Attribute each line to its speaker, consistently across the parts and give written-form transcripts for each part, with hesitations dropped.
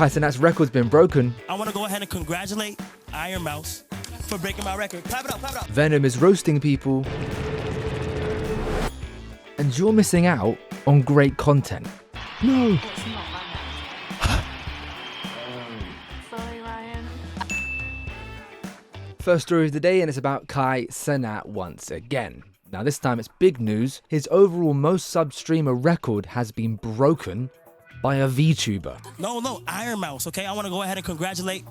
Speaker 1: Cenat's record's been broken.
Speaker 2: I want to go ahead and congratulate Iron Mouse for breaking my record. Clap it up, clap it up.
Speaker 1: Venom is roasting people. And you're missing out on great content. No.
Speaker 3: Sorry, Ryan.
Speaker 1: First story of the day, and it's about Cenat once again. Now this time it's big news. His overall most sub streamer record has been broken by a VTuber.
Speaker 2: No, Iron Mouse, okay? I want to go ahead and congratulate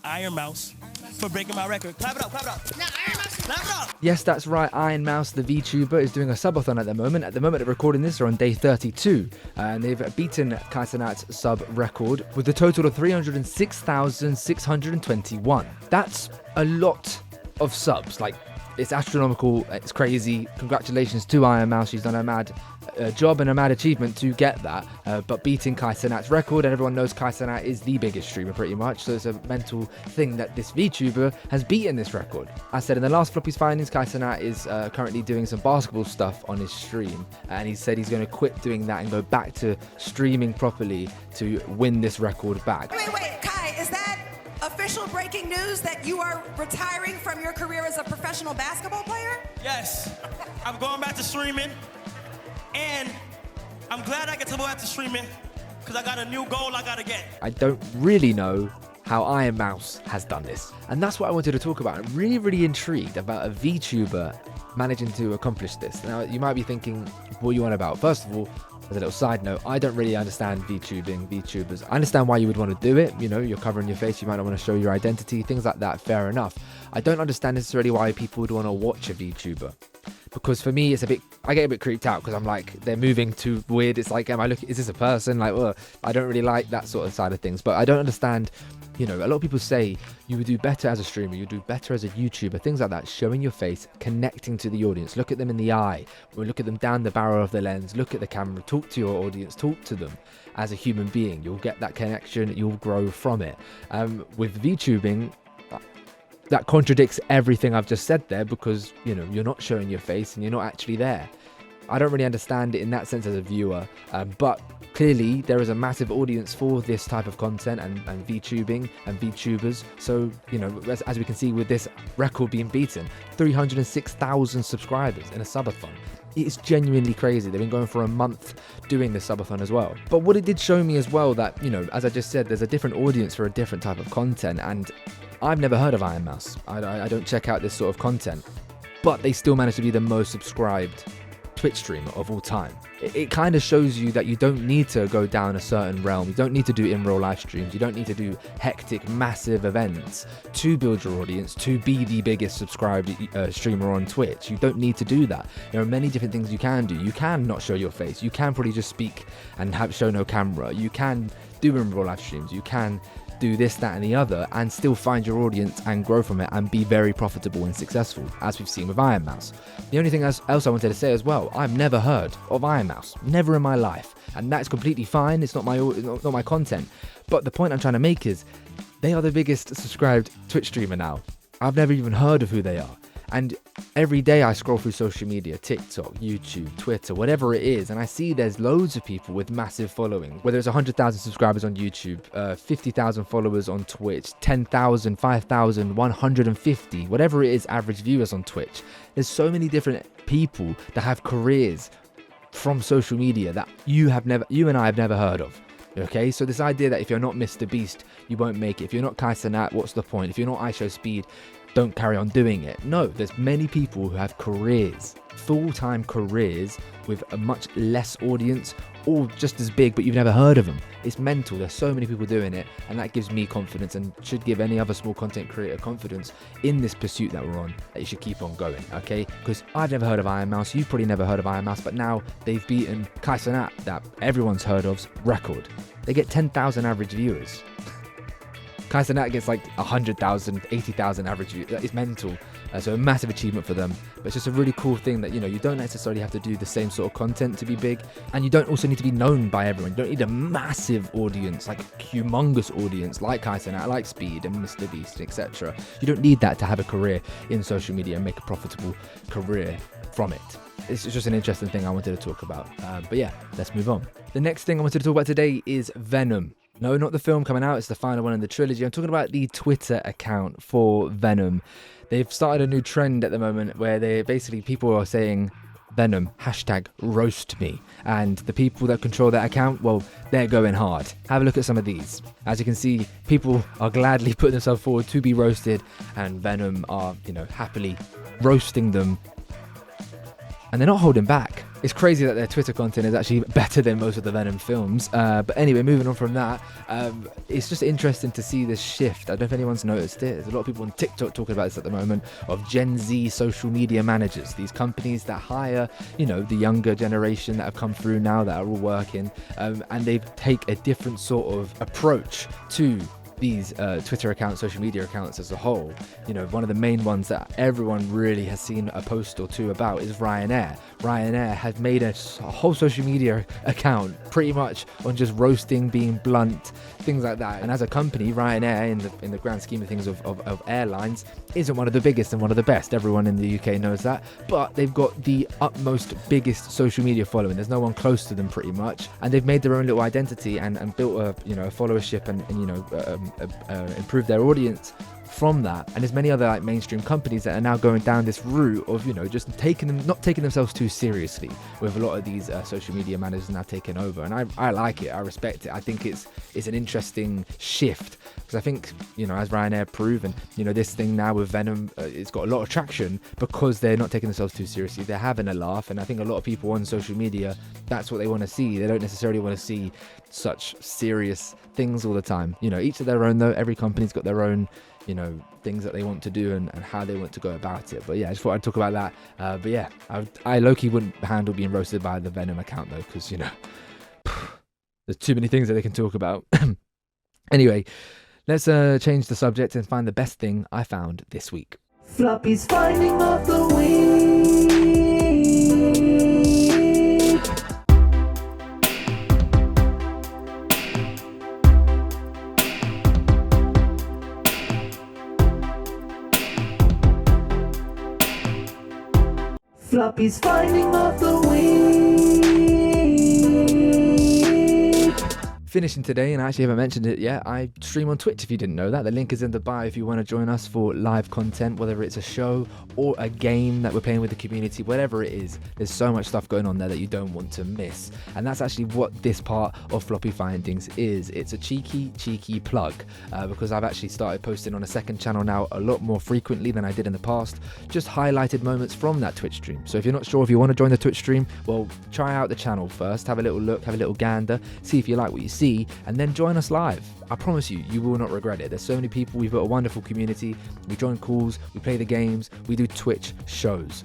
Speaker 2: Iron Mouse for breaking my record. Clap it up, clap it up. Now, Iron Mouse, clap it up.
Speaker 1: Yes, that's right. Iron Mouse, the VTuber, is doing a subathon at the moment. At the moment of recording this, they're on day 32. And they've beaten Cenat's sub record with a total of 306,621. That's a lot of subs. Like, it's astronomical. It's crazy. Congratulations to Iron Mouse. She's done a mad job and a mad achievement to get that. But beating Cenat's record, and everyone knows Cenat is the biggest streamer pretty much. So it's a mental thing that this VTuber has beaten this record. I said in the last Floppy's findings, Cenat is currently doing some basketball stuff on his stream. And he said he's going to quit doing that and go back to streaming properly to win this record back.
Speaker 4: Wait, Kai, is that official breaking news that you are retiring from your career as a professional basketball player?
Speaker 2: Yes, I'm going back to streaming, and I'm glad I get to go back to streaming because I got a new goal I got to get.
Speaker 1: I don't really know how Iron Mouse has done this. And that's what I wanted to talk about. I'm really, really intrigued about a VTuber managing to accomplish this. Now, you might be thinking, what are you on about? First of all, as a little side note, I don't really understand VTubers. I understand why you would want to do it. You know, you're covering your face, you might not want to show your identity, things like that, fair enough. I don't understand necessarily why people would want to watch a VTuber. Because for me, I get a bit creeped out because I'm like, they're moving too weird. It's like, is this a person? Like, I don't really like that sort of side of things. But I don't understand, you know, a lot of people say you would do better as a streamer, you do better as a YouTuber, things like that, showing your face, connecting to the audience, look at them in the eye, or look at them down the barrel of the lens, look at the camera, talk to your audience, talk to them as a human being. You'll get that connection, you'll grow from it. With VTubing, that contradicts everything I've just said there because, you know, you're not showing your face and you're not actually there. I don't really understand it in that sense as a viewer, but clearly there is a massive audience for this type of content and VTubing and VTubers. So, you know, as we can see with this record being beaten, 306,000 subscribers in a subathon. It is genuinely crazy. They've been going for a month doing this subathon as well. But what it did show me as well that, you know, as I just said, there's a different audience for a different type of content. And I've never heard of Iron Mouse. I don't check out this sort of content. But they still managed to be the most subscribed Twitch streamer of all time. It kind of shows you that you don't need to go down a certain realm. You don't need to do in real live streams. You don't need to do hectic, massive events to build your audience, to be the biggest subscribed streamer on Twitch. You don't need to do that. There are many different things you can do. You can not show your face. You can probably just speak and show no camera. You can do in real live streams. You can do this, that, and the other, and still find your audience and grow from it and be very profitable and successful, as we've seen with Iron Mouse. The only thing else I wanted to say as well, I've never heard of Iron Mouse, never in my life, and that's completely fine. It's not my content, but the point I'm trying to make is they are the biggest subscribed Twitch streamer now. I've never even heard of who they are. And every day I scroll through social media, TikTok, YouTube, Twitter, whatever it is, and I see there's loads of people with massive following. Whether it's 100,000 subscribers on YouTube, 50,000 followers on Twitch, 10,000, 5,000, 150, whatever it is, average viewers on Twitch. There's so many different people that have careers from social media that you and I have never heard of. Okay, so this idea that if you're not Mr. Beast, you won't make it. If you're not Cenat, what's the point? If you're not IShowSpeed, don't carry on doing it. No, there's many people who have careers, full-time careers with a much less audience or just as big, but you've never heard of them. It's mental. There's so many people doing it, and that gives me confidence and should give any other small content creator confidence in this pursuit that we're on, that you should keep on going, okay? Because I've never heard of Iron Mouse. You've probably never heard of Iron Mouse, but now they've beaten Cenat, that everyone's heard of's record. They get 10,000 average viewers. Cenat gets like 100,000, 80,000 average views. It's mental. So a massive achievement for them. But it's just a really cool thing that, you know, you don't necessarily have to do the same sort of content to be big. And you don't also need to be known by everyone. You don't need a massive audience, like a humongous audience, like Cenat, like Speed and Mr. Beast, etc. You don't need that to have a career in social media and make a profitable career from it. it's just an interesting thing I wanted to talk about. But yeah, let's move on. The next thing I wanted to talk about today is Venom. No, not the film coming out. It's the final one in the trilogy. I'm talking about the Twitter account for Venom. They've started a new trend at the moment where people are saying Venom, #roast me. And the people that control that account, well, they're going hard. Have a look at some of these. As you can see, people are gladly putting themselves forward to be roasted, and Venom are, happily roasting them. And they're not holding back. It's crazy that their Twitter content is actually better than most of the Venom films. But anyway, moving on from that, it's just interesting to see this shift. I don't know if anyone's noticed it. There's a lot of people on TikTok talking about this at the moment, of Gen Z social media managers. These companies that hire, the younger generation that have come through now that are all working. And they take a different sort of approach to these Twitter accounts, social media accounts as a whole. One of the main ones that everyone really has seen a post or two about is Ryanair. Ryanair has made a whole social media account pretty much on just roasting, being blunt, things like that. And as a company, Ryanair, in the grand scheme of things of airlines, isn't one of the biggest and one of the best. Everyone in the UK knows that. But they've got the utmost biggest social media following. There's no one close to them pretty much. And they've made their own little identity and built a followership and improve their audience from that. And there's many other mainstream companies that are now going down this route of just not taking themselves too seriously, with a lot of these social media managers now taking over. And I like it, I respect it. I think it's an interesting shift, because I think as Ryanair proved, and this thing now with Venom, it's got a lot of traction because they're not taking themselves too seriously. They're having a laugh, and I think a lot of people on social media, that's what they want to see. They don't necessarily want to see such serious things all the time. Each of their own though. Every company's got their own things that they want to do and how they want to go about it. But yeah, I just thought I'd talk about that. But yeah, I low-key wouldn't handle being roasted by the Venom account though, because there's too many things that they can talk about. Anyway, let's change the subject and find the best thing I found this week.
Speaker 5: Floppy's finding of the week. Floppy's finding of the week.
Speaker 1: Finishing today, and I actually haven't mentioned it yet, I stream on Twitch if you didn't know that. The link is in the bio if you want to join us for live content, whether it's a show or a game that we're playing with the community, whatever it is. There's so much stuff going on there that you don't want to miss. And that's actually what this part of Floppy Findings is. It's a cheeky plug, because I've actually started posting on a second channel now a lot more frequently than I did in the past, just highlighted moments from that Twitch stream. So if you're not sure if you want to join the Twitch stream, well, try out the channel first, have a little look, have a little gander, see if you like what you see, and then join us live. I promise you will not regret it. There's so many people. We've got a wonderful community. We join calls, we play the games, we do Twitch shows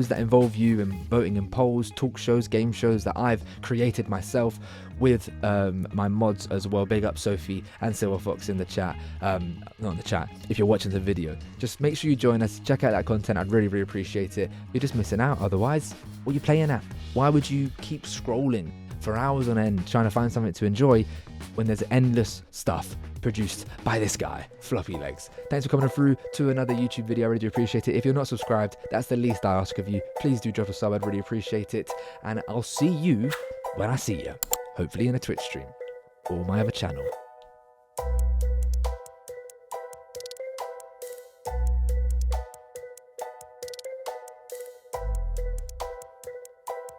Speaker 1: that involve you in voting in polls, talk shows, game shows that I've created myself with my mods as well. Big up Sophie and Silver Fox in the chat. Not in the chat, if you're watching the video. Just make sure you join us, check out that content. I'd really appreciate it. You're just missing out otherwise. What are you playing at? Why would you keep scrolling for hours on end trying to find something to enjoy when there's endless stuff produced by this guy, Floppylegss? Thanks for coming through to another YouTube video. I really do appreciate it. If you're not subscribed, that's the least I ask of you. Please do drop a sub. I'd really appreciate it. And I'll see you when I see you. Hopefully in a Twitch stream or my other channel.